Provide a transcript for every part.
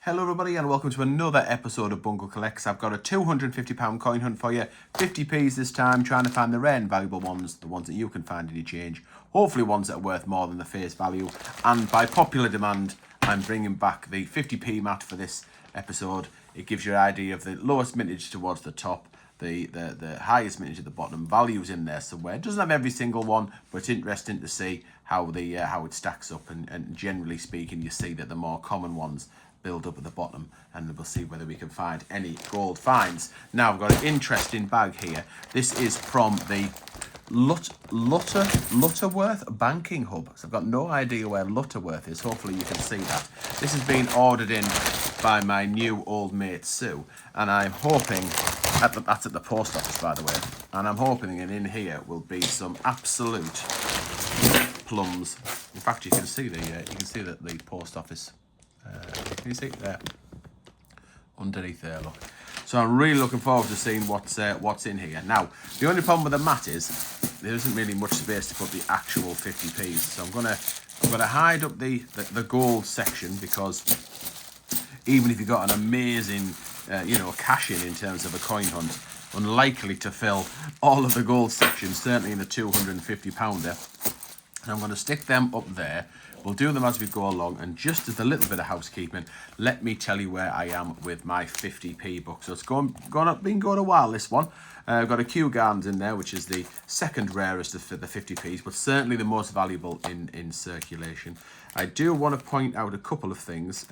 Hello everybody and welcome to another episode of Bungle Collects. I've got a £250 coin hunt for you. 50p's this time, trying to find the rare and valuable ones, the ones that you can find in your change. Hopefully ones that are worth more than the face value. And by popular demand, I'm bringing back the 50p mat for this episode. It gives you an idea of the lowest mintage towards the top, the highest mintage at the bottom, values in there somewhere. It doesn't have every single one, but it's interesting to see how it stacks up. And generally speaking, you see that the more common ones build up at the bottom, and we'll see whether we can find any gold finds. Now I've got an interesting bag here. This is from the Lutterworth Banking Hub. So I've got no idea where Lutterworth is. Hopefully you can see that. This has been ordered in by my new old mate Sue, and I'm hoping that's at the post office, by the way. And I'm hoping in here will be some absolute plums. In fact, you can see the post office. Can you see it there? Underneath there, look. So I'm really looking forward to seeing what's in here. Now, the only problem with the mat is there isn't really much space to put the actual 50p's. So I'm gonna hide up the gold section, because even if you've got an amazing cash in terms of a coin hunt, unlikely to fill all of the gold section, certainly in the 250 pounder. And I'm going to stick them up there. We'll do them as we go along, and just as a little bit of housekeeping, let me tell you where I am with my 50p book. So it's been going a while, this one. I've got a Kew Gardens in there, which is the second rarest of the 50p's, but certainly the most valuable in circulation. I do want to point out a couple of things.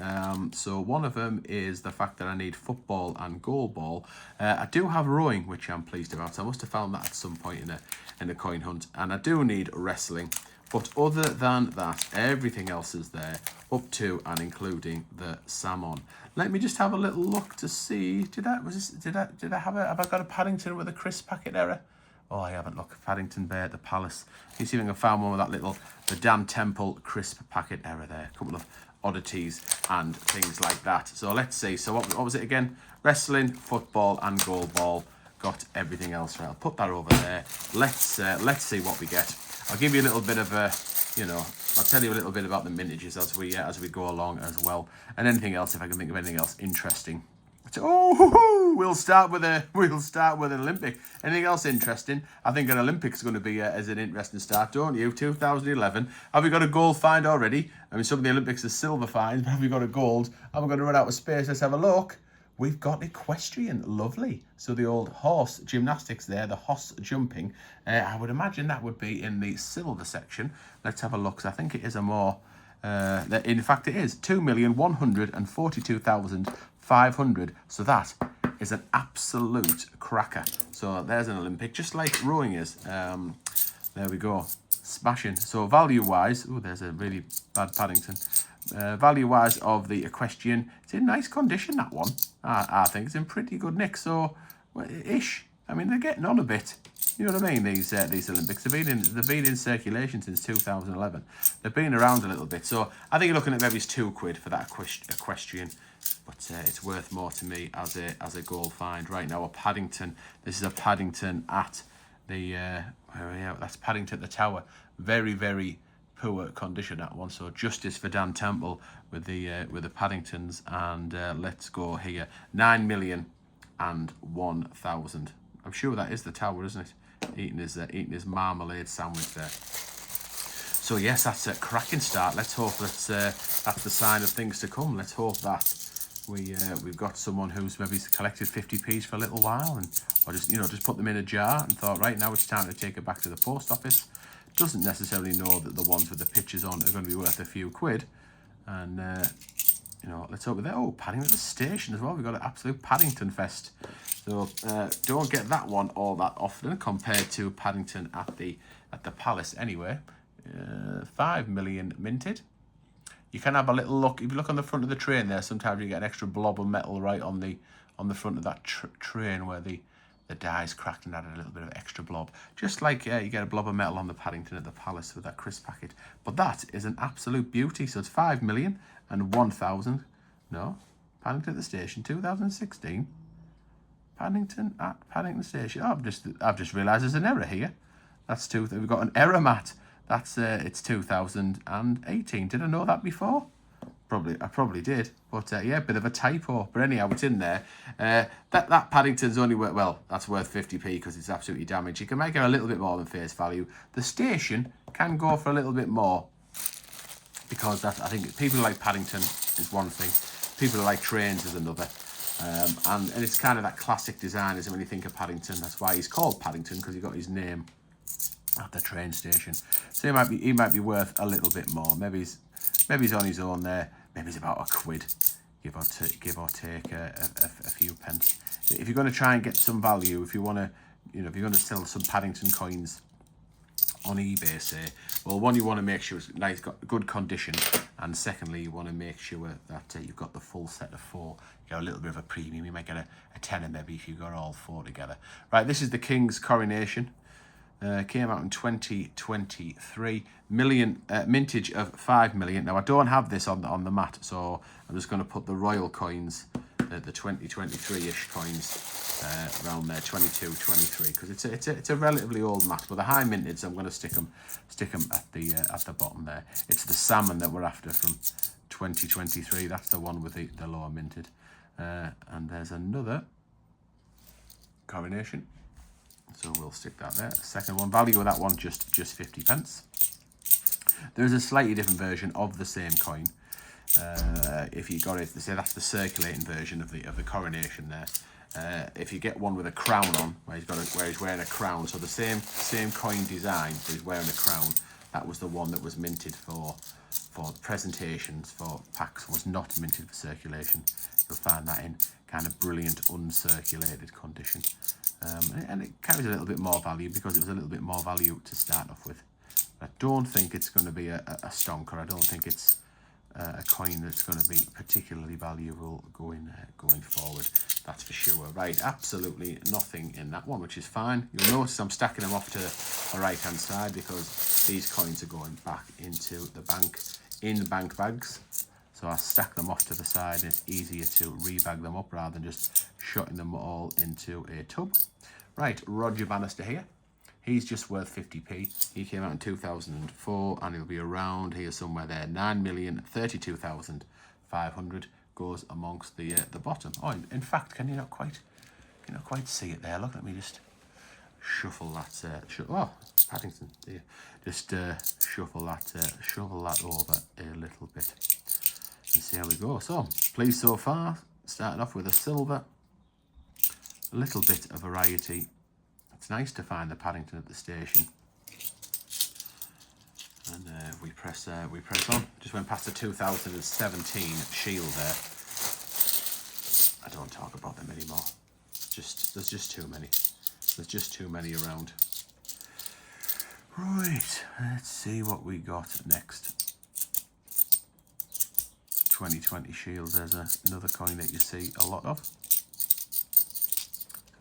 So one of them is the fact that I need football and goalball. I do have rowing, which I'm pleased about. So I must have found that at some point in a coin hunt. And I do need wrestling. But other than that, everything else is there, up to and including the salmon. Let me just have a little look to see. Have I got a Paddington with a crisp packet error? Oh, I haven't. Look, Paddington Bay at the Palace. Let me see if I can find one with that the Dan Temple crisp packet error there. A couple of oddities and things like that. So let's see. So what was it again? Wrestling, football, and goalball. Got everything else right. I'll put that over there. Let's see what we get. I'll give you a little bit of I'll tell you a little bit about the mintages as we go along as well, and anything else if I can think of anything else interesting. So, we'll start with an Olympic. Anything else interesting? I think an Olympic's going to be as an interesting start, don't you? 2011. Have we got a gold find already? I mean, some of the Olympics are silver finds, but have we got a gold? Am I going to run out of space? Let's have a look. We've got equestrian, lovely. So the old horse gymnastics there, the horse jumping. I would imagine that would be in the silver section. Let's have a look. So I think it is a more, in fact it is 2,142,500. So that is an absolute cracker. So there's an Olympic, just like rowing is. There we go, smashing. So value-wise, there's a really bad Paddington. Value-wise of the equestrian, it's in nice condition, that one. I think it's in pretty good nick, so ish. I mean, they're getting on a bit. You know what I mean? These Olympics, they've been in circulation since 2011. They've been around a little bit, so I think you're looking at maybe it's £2 for that equestrian, but it's worth more to me as a gold find right now. A Paddington. This is a Paddington at the that's Paddington at the Tower. Very, very poor condition, that one. So justice for Dan Temple with the Paddingtons. And let's go here, 9,001,000. I'm sure that is the Tower, isn't it? Eating his marmalade sandwich there. So yes, that's a cracking start. Let's hope that's the sign of things to come. Let's hope that we've got someone who's maybe collected 50p's for a little while, or just put them in a jar and thought, right, now it's time to take it back to the post office. Doesn't necessarily know that the ones with the pictures on are going to be worth a few quid. And let's hope that. Oh, Paddington at the station as well. We've got an absolute Paddington fest. So don't get that one all that often compared to Paddington at the Palace anyway. 5 million minted. You can have a little look. If you look on the front of the train there, sometimes you get an extra blob of metal right on the front of that train where the die's cracked and added a little bit of extra blob. Just like you get a blob of metal on the Paddington at the Palace with that crisp packet. But that is an absolute beauty. So it's 5,001,000. No, Paddington at the station, 2016. Paddington at Paddington Station. Oh, I've just realised there's an error here. We've got an error, Matt. It's 2018. Did I know that before? I probably did, but yeah, bit of a typo. But anyhow, it's in there. That Paddington's only worth, well, that's worth 50p because it's absolutely damaged. You can make it a little bit more than face value. The station can go for a little bit more because that, I think people who like Paddington is one thing, people who like trains is another. And it's kind of that classic design, isn't it, when you think of Paddington? That's why he's called Paddington, because he got his name at the train station. So he might be worth a little bit more. Maybe he's on his own there. Maybe he's about £1, give or take a few pence. If you're going to try and get some value, if you want to, if you're going to sell some Paddington coins on eBay, say, well, one, you want to make sure it's nice, got good condition, and secondly, you want to make sure that you've got the full set of 4. You get a little bit of a premium. You might get a tenner maybe if you got all 4 together. Right, this is the King's Coronation. Came out in 2023. Mintage of 5 million. Now I don't have this on the mat, so I'm just going to put the royal coins, the 2023-ish coins, around there, 22, 23, because it's a relatively old mat. But the high mintage, so I'm going to stick them at the bottom there. It's the salmon that we're after from 2023. That's the one with the lower minted. And there's another coronation. So we'll stick that there. Second one, value of that one just 50p. There's a slightly different version of the same coin. If you got it, say that's the circulating version of the coronation there. If you get one with a crown on, where he's wearing a crown, so the same coin design, but he's wearing a crown. That was the one that was minted for presentations, for packs. Was not minted for circulation. You'll find that in kind of brilliant uncirculated condition. And it carries a little bit more value because it was a little bit more value to start off with. I don't think it's going to be a stonker. I don't think it's a coin that's going to be particularly valuable going forward. That's for sure. Right, absolutely nothing in that one, which is fine. You'll notice I'm stacking them off to the right-hand side because these coins are going back into the bank in bank bags. So I stack them off to the side. It's easier to rebag them up rather than just shotting them all into a tub. Right, Roger Bannister here. He's just worth 50p. He came out in 2004 and he'll be around here somewhere there. 9,032,500 goes amongst the bottom. Oh, in fact, can you not quite see it there? Look, let me just shuffle that. Oh, Paddington. Yeah. Just shuffle that over a little bit. And see how we go. So, pleased so far. Starting off with a silver. A little bit of variety. It's nice to find the Paddington at the station. And we press on. Just went past the 2017 shield there. I don't talk about them anymore. There's just too many. There's just too many around. Right, let's see what we got next. 2020 shields, there's another coin that you see a lot of. So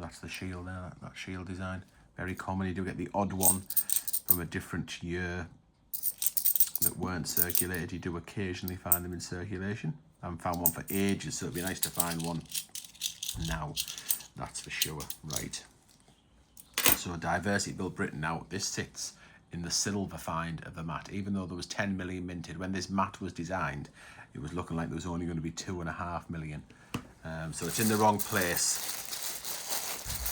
that's the shield there, that shield design. Very common. You do get the odd one from a different year that weren't circulated. You do occasionally find them in circulation. I haven't found one for ages, so it'd be nice to find one now. That's for sure. Right. So Diversity Built Britain now. This sits in the silver find of the mat. Even though there was 10 million minted, when this mat was designed, it was looking like there was only going to be 2.5 million. So it's in the wrong place.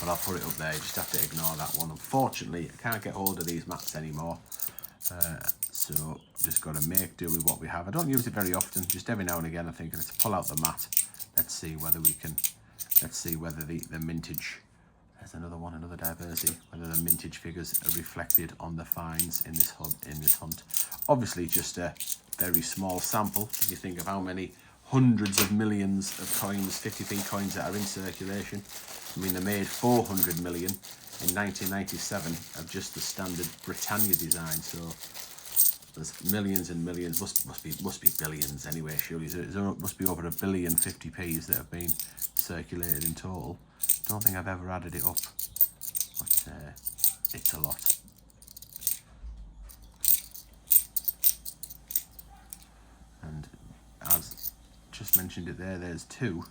But I'll put it up there. You just have to ignore that one. Unfortunately, I can't get hold of these mats anymore. So just got to make do with what we have. I don't use it very often. Just every now and again, I think let's pull out the mat. Let's see whether we can. Let's see whether the mintage. There's another one, another diversity. Whether the mintage figures are reflected on the finds in this hunt. Obviously, just a very small sample. If you think of how many hundreds of millions of coins, 50p coins that are in circulation. I mean, they made 400 million in 1997 of just the standard Britannia design. So there's millions and millions. Must be billions anyway. Surely there must be over 1 billion 50p's that have been circulated in total. Don't think I've ever added it up, but it's a lot. And as just mentioned it there, there's two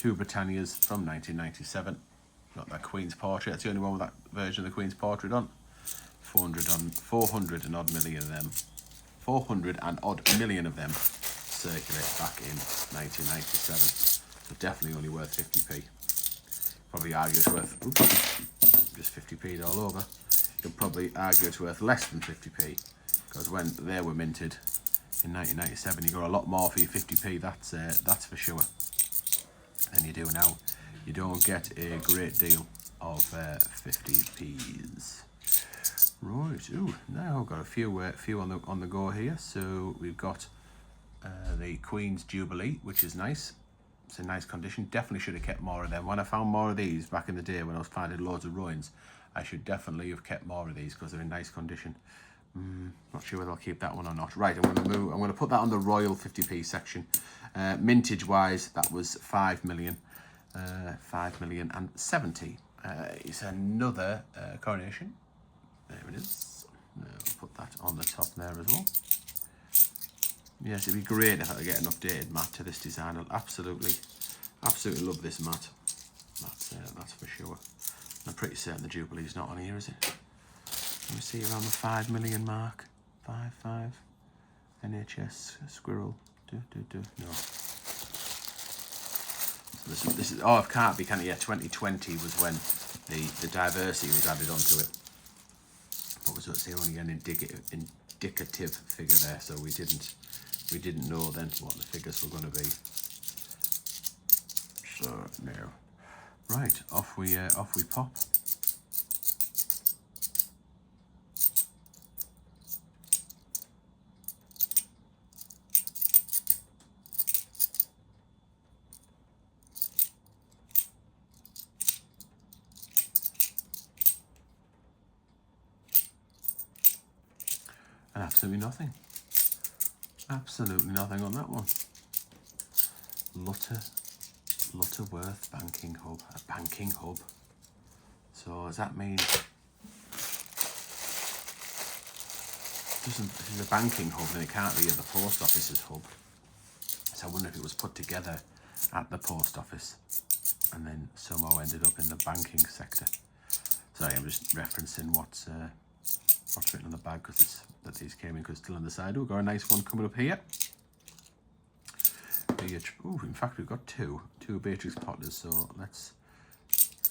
Britannias from 1997. Got that Queen's portrait. That's the only one with that version of the Queen's portrait on. 400 and odd million of them. 400 and odd million of them circulate back in 1997. So definitely only worth 50p. Probably argue it's worth, oops, just 50p all over. You could probably argue it's worth less than 50p, because when they were minted in 1997, you got a lot more for your 50p, that's for sure, than you do now. You don't get a great deal of 50p's. Right, ooh, now I've got a few on the go here. So we've got the Queen's Jubilee, which is nice. It's in nice condition. Definitely should have kept more of them. When I found more of these back in the day when I was finding loads of ruins, I should definitely have kept more of these because they're in nice condition. Not sure whether I'll keep that one or not. Right, I'm going to put that on the Royal 50p section. Mintage wise, that was 5 million. 5 million and 70. It's another coronation. There it is. I'll put that on the top there as well. Yes, it'd be great if I could get an updated mat to this design. I'll absolutely love this mat. That's for sure. I'm pretty certain the Jubilee's not on here, is it? Let me see, around the 5 million mark. 5. NHS Squirrel. No. So this is oh, it can't be, can it? Yeah, 2020 was when the diversity was added onto it. But was it's only an indicative figure there, so we didn't know then what the figures were going to be. So now, right, off we pop. And absolutely nothing. Absolutely nothing on that one. Lutterworth banking hub. A banking hub. So does that mean if this is a banking hub, then it can't be at the post office's hub. So I wonder if it was put together at the post office and then somehow ended up in the banking sector. Sorry, I'm just referencing what's written on the bag because that these came in because still on the side. We've got a nice one coming up here. Oh, in fact, we've got two Beatrix Potters. So let's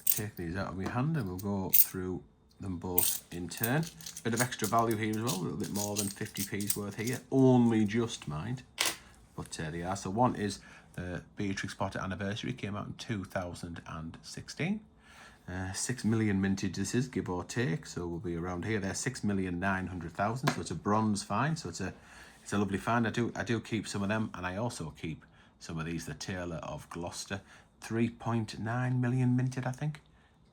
take these out of my hand and we'll go through them both in turn. Bit of extra value here as well, a little bit more than 50p's worth here. Only just, mind. But they are. So one is the Beatrix Potter anniversary, came out in 2016. 6 million mintage this is, give or take, so we'll be around here. They're 6,900,000, so it's a bronze find, so it's a lovely find. I do keep some of them, and I also keep some of these. The Tailor of Gloucester, 3.9 million minted, I think.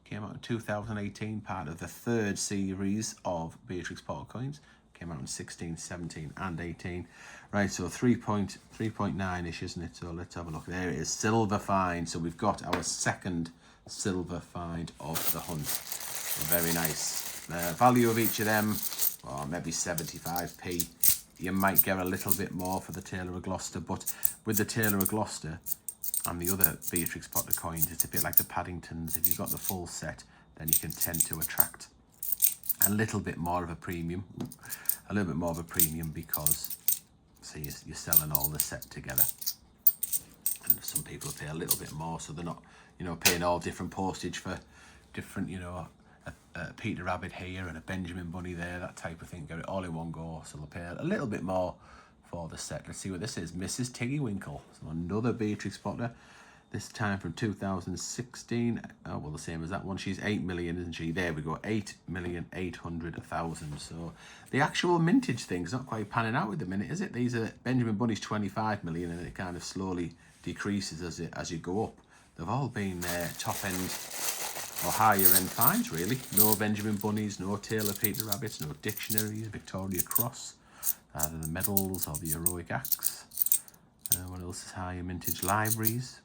Came out in 2018, part of the third series of Beatrix Potter coins. Came out in 16, 17 and 18. Right, so 3.9-ish, isn't it? So let's have a look. There it is, silver find. So we've got our second silver find of the hunt. Very nice. Value of each of them, well, maybe 75p. You might get a little bit more for the Tailor of Gloucester, but with the Tailor of Gloucester and the other Beatrix Potter coins, it's a bit like the Paddingtons. If you've got the full set, then you can tend to attract a little bit more of a premium. A little bit more of a premium because, see, you're selling all the set together. And some people pay a little bit more, so they're not, paying all different postage for different, a Peter Rabbit here and a Benjamin Bunny there, that type of thing. Get it all in one go, so they'll pay a little bit more for the set. Let's see what this is. Mrs. Tiggywinkle. So another Beatrix Potter, this time from 2016. Oh, well, the same as that one. She's 8 million, isn't she? There we go, 8,800,000. So the actual mintage thing's not quite panning out with the minute, is it? These are Benjamin Bunny's 25 million, and it kind of slowly decreases as you go up. They've all been top end or higher end finds, really. No Benjamin Bunnies, no Tailor Peter Rabbits, no dictionaries, Victoria Cross, either the medals or the heroic acts. What else is higher mintage? Libraries.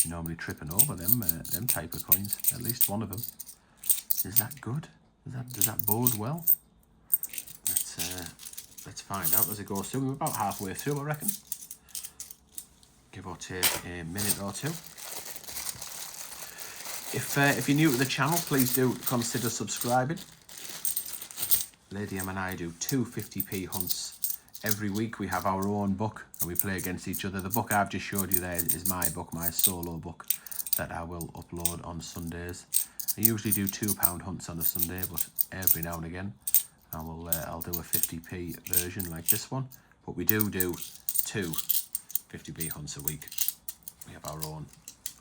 You're normally tripping over them type of coins. At least one of them. Is that good? Does that bode well? Let's find out as it goes through. We're about halfway through, I reckon. Give or take a minute or two. If you're new to the channel, please do consider subscribing. Lady M and I do 2 50p hunts every week we have our own book and we play against each other. The book I've just showed you there is my book, my solo book that I will upload on Sundays. I usually do £2 hunts on a Sunday, but every now and again I'll do a 50p version like this one. But we do two 50p hunts a week. We have our own.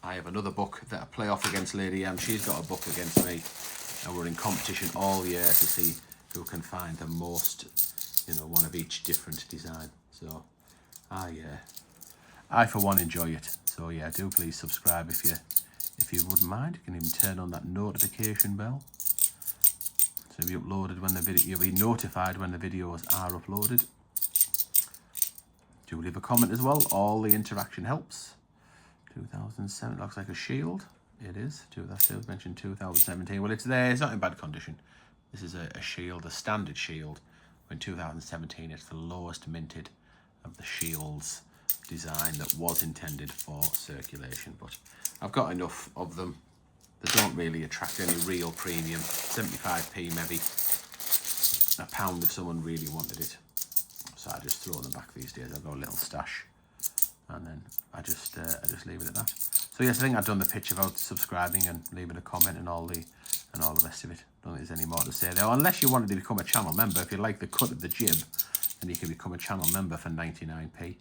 I have another book that I play off against Lady M. She's got a book against me, and we're in competition all year to see who can find the most, you know, one of each different design. So I for one enjoy it. So yeah, do please subscribe if you wouldn't mind. You can even turn on that notification bell. So you'll be uploaded when the video, you'll be notified when the videos are uploaded. Do leave a comment as well. All the interaction helps. 2007 looks like a shield. It is. I still mentioned 2017. Well, it's there. It's not in bad condition. This is a shield, a standard shield. In 2017, it's the lowest minted of the shields design that was intended for circulation. But I've got enough of them. They don't really attract any real premium. 75p maybe. £1 if someone really wanted it. So I just throw them back these days. I've got a little stash, and then I just leave it at that. So yes, I think I've done the pitch about subscribing and leaving a comment and all the rest of it. Don't think there's any more to say there, unless you wanted to become a channel member. If you like the cut of the jib, then you can become a channel member for 99p.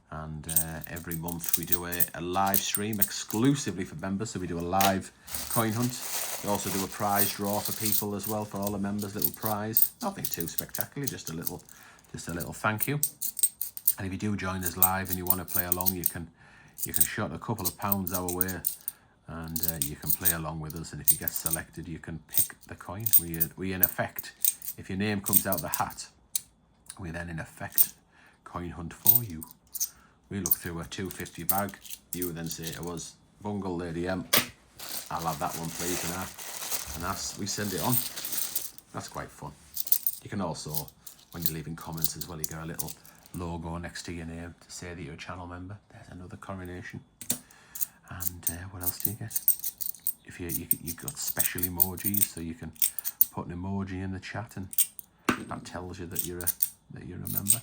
And every month we do a live stream exclusively for members. So we do a live coin hunt. We also do a prize draw for people as well, for all the members. Little prize, nothing too spectacular, just a little thank you. And if you do join us live and you want to play along, you can shot a couple of pounds our way, and you can play along with us. And if you get selected, you can pick the coin. We in effect, if your name comes out the hat, we then in effect coin hunt for you. We look through a 250 bag. You then say to us, Bungle, Lady M, I'll have that one please, and we send it on. That's quite fun. You can also, when you're leaving comments as well, you get a little logo next to your name to say that you're a channel member. There's another coronation. And what else do you get? If you got special emojis, so you can put an emoji in the chat, and that tells you that you're a member.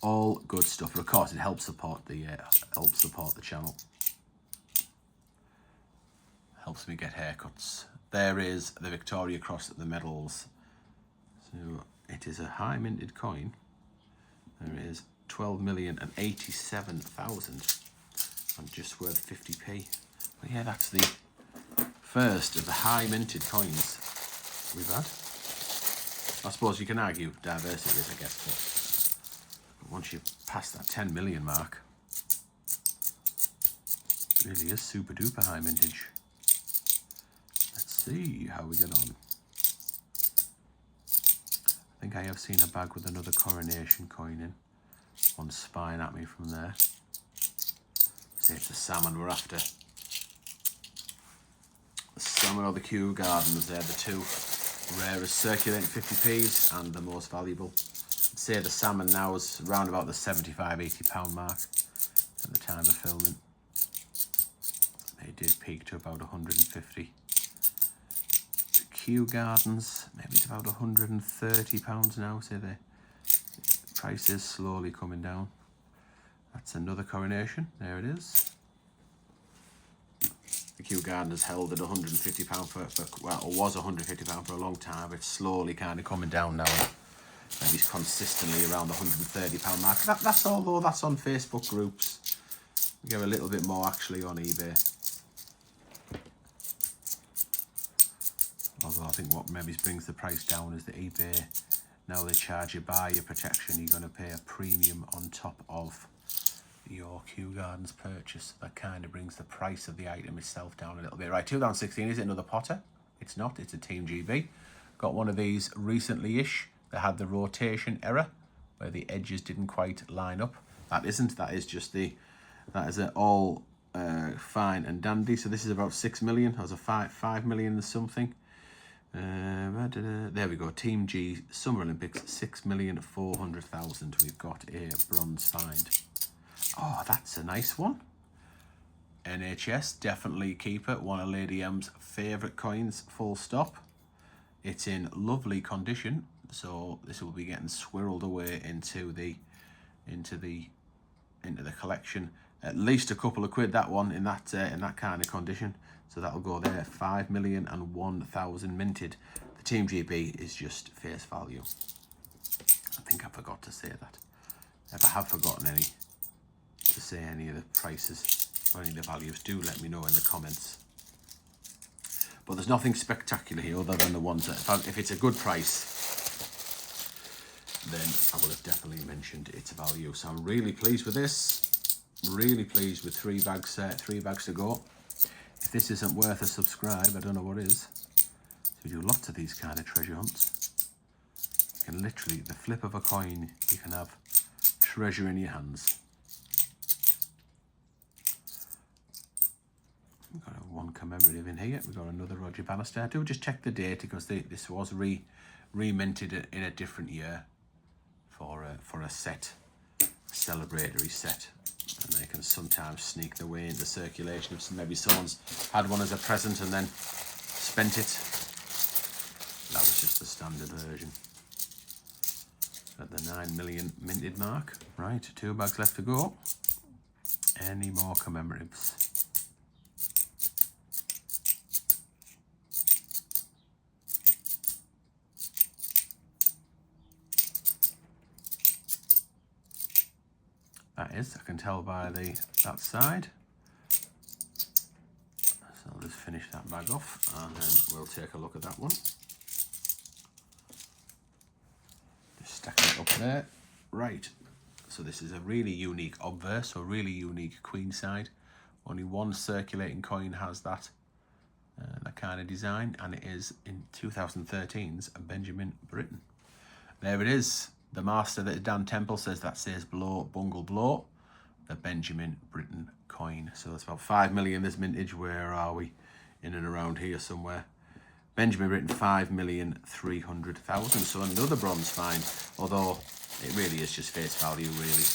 All good stuff. But of course, it helps support the channel. Helps me get haircuts. There is the Victoria Cross at the medals. So it is a high minted coin. There is 12,087,000 and just worth 50p. But yeah, that's the first of the high minted coins we've had. I suppose you can argue diversity is, I guess, but once you pass that 10 million mark, it really is super duper high mintage. Let's see how we get on. I think I have seen a bag with another coronation coin in. One spine at me from there. See if the salmon we're after. The salmon or the Kew Gardens, they're the two rarest circulating 50p's and the most valuable. I'd say the salmon now is around about the £75–80 mark at the time of filming. They did peak to about 150. Kew Gardens, maybe it's about £130 now, so the price is slowly coming down. That's another coronation, there it is. The Kew Gardens held at £150 for well, it was £150 for a long time, but it's slowly kind of coming down now. Maybe it's consistently around the £130 mark. That's although that's on Facebook groups. We get a little bit more actually on eBay. Although I think what maybe brings the price down is the eBay. Now they charge you buyer protection. You're going to pay a premium on top of your Kew Gardens purchase. That kind of brings the price of the item itself down a little bit. Right, 2016, is it another Potter? It's not, it's a Team GB. Got one of these recently-ish. They had the rotation error where the edges didn't quite line up. That isn't, that is just that is all fine and dandy. So this is about 6 million, that was a 5 million and something. There we go, Team G, Summer Olympics, 6,400,000. We've got a bronze find. Oh, that's a nice one. NHS, definitely keep it. One of Lady M's favourite coins, full stop. It's in lovely condition. So this will be getting swirled away into the collection. At least a couple of quid, that one, in that kind of condition. So that'll go there. 5,001,000 minted. The Team GB is just face value. I think I forgot to say that. If I have forgotten to say any of the prices or any of the values, do let me know in the comments. But there's nothing spectacular here other than the ones that, if it's a good price, then I will have definitely mentioned its value. So I'm really pleased with this. Really pleased with 3 bags to go. If this isn't worth a subscribe, I don't know what is. So we do lots of these kind of treasure hunts. You can literally, the flip of a coin, you can have treasure in your hands. We've got one commemorative in here. We've got another Roger Bannister. I do just check the date because this was re-minted in a different year for a set, a celebratory set. And they can sometimes sneak their way into circulation if maybe someone's had one as a present and then spent it. That was just the standard version. At the 9 million minted mark. Right, 2 bags left to go. Any more commemoratives? That is, I can tell by that side. So I'll just finish that bag off and then we'll take a look at that one. Just stacking it up there. Right, so this is a really unique obverse, or really unique queen side. Only one circulating coin has that kind of design, and it is in 2013's Benjamin Britten. There it is. The master that is Dan Temple says that says below Bungle Blow, the Benjamin Britten coin. So that's about 5 million this mintage. Where are we? In and around here somewhere. Benjamin Britten, 5,300,000. So another bronze find, although it really is just face value, really.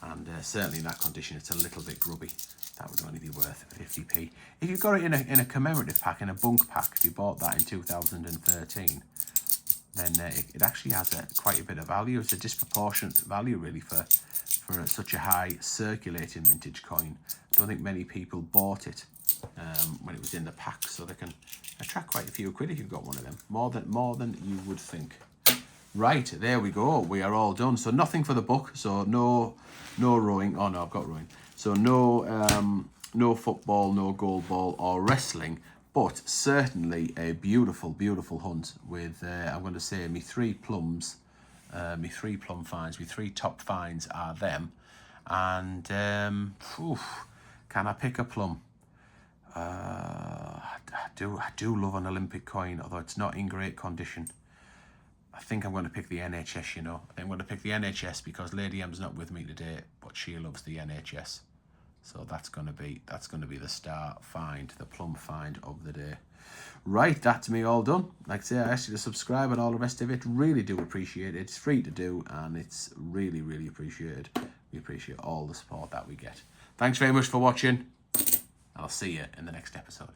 And certainly in that condition, it's a little bit grubby. That would only be worth 50p. If you've got it in a commemorative pack, in a bunk pack, if you bought that in 2013, then it actually has quite a bit of value. It's a disproportionate value, really, for such a high circulating mintage coin. I don't think many people bought it when it was in the pack, so they can attract quite a few quid if you've got one of them. More than you would think. Right, there we go. We are all done. So nothing for the book. So no rowing. Oh no, I've got rowing. So no football, no goalball or wrestling. But certainly a beautiful, beautiful hunt with, I'm going to say, me 3 plums, me 3 plum finds, me 3 top finds are them. And, can I pick a plum? I do love an Olympic coin, although it's not in great condition. I think I'm going to pick the NHS, you know. I think I'm going to pick the NHS because Lady M's not with me today, but she loves the NHS. So that's going to be the star find, the plum find of the day. Right, that's me all done. Like I say, I asked you to subscribe and all the rest of it. Really do appreciate it. It's free to do and it's really, really appreciated. We appreciate all the support that we get. Thanks very much for watching. I'll see you in the next episode.